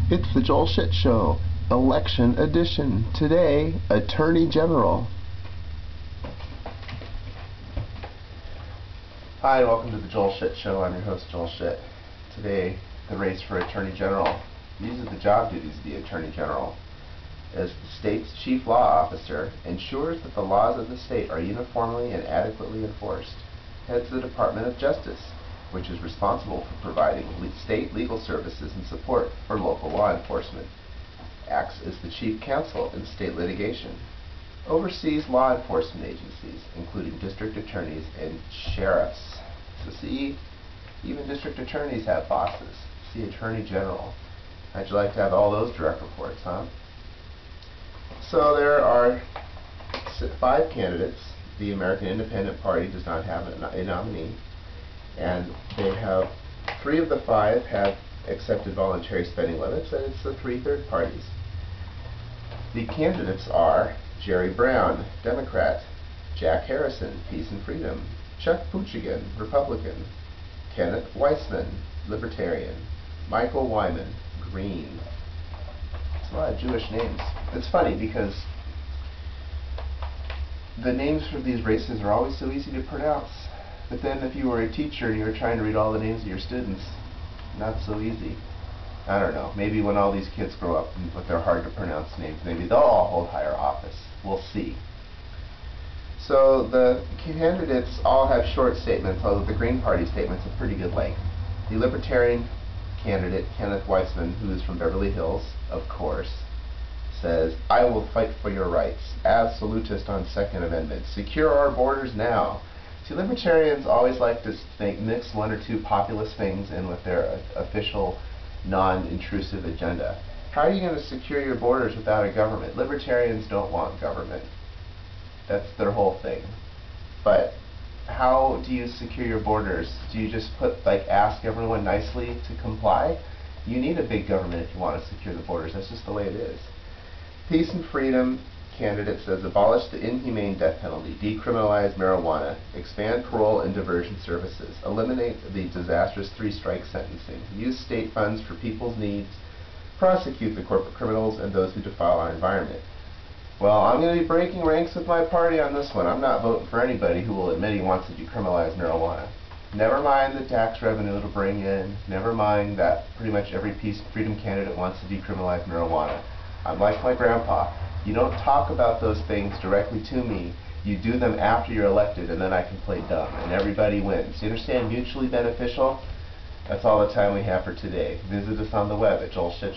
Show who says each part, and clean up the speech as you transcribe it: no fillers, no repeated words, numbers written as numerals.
Speaker 1: It's the Joel Schitt Show, Election Edition. Today, Attorney General. Hi, welcome to the Joel Schitt Show. I'm your host, Joel Schitt. Today, the race for Attorney General. These are the job duties of the Attorney General. As the state's chief law officer, ensures that the laws of the state are uniformly and adequately enforced. Heads the Department of Justice, which is responsible for providing state legal services and support for local law enforcement. Acts as the chief counsel in state litigation. Oversees law enforcement agencies, including district attorneys and sheriffs. So see, even district attorneys have bosses. See Attorney General. How'd you like to have all those direct reports, huh? So there are 5 candidates. The American Independent Party does not have a nominee. And they have 3 of the 5 have accepted voluntary spending limits, and it's the 3 third parties. The candidates are Jerry Brown, Democrat; Jack Harrison, Peace and Freedom; Chuck Poochigan, Republican; Kenneth Weissman, Libertarian; Michael Wyman, Green. It's a lot of Jewish names. It's funny because the names for these races are always so easy to pronounce. But then if you were a teacher and you were trying to read all the names of your students, not so easy. I don't know, maybe when all these kids grow up with their hard to pronounce names, maybe they'll all hold higher office. We'll see. So the candidates all have short statements, although the Green Party statement's a pretty good length. The Libertarian candidate, Kenneth Weissman, who is from Beverly Hills, of course, says, "I will fight for your rights. Absolutist on Second Amendment. Secure our borders now." See, libertarians always like to mix 1 or 2 populist things in with their official, non-intrusive agenda. How are you going to secure your borders without a government? Libertarians don't want government. That's their whole thing. But how do you secure your borders? Do you just ask everyone nicely to comply? You need a big government if you want to secure the borders. That's just the way it is. Peace and Freedom candidate says, abolish the inhumane death penalty, decriminalize marijuana, expand parole and diversion services, eliminate the disastrous 3-strike sentencing, use state funds for people's needs, prosecute the corporate criminals and those who defile our environment. Well, I'm going to be breaking ranks with my party on this one. I'm not voting for anybody who will admit he wants to decriminalize marijuana. Never mind the tax revenue it'll bring in. Never mind that pretty much every Peace and Freedom candidate wants to decriminalize marijuana. I'm like my grandpa. You don't talk about those things directly to me. You do them after you're elected, and then I can play dumb, and everybody wins. You understand? Mutually beneficial? That's all the time we have for today. Visit us on the web at Joel Schitt.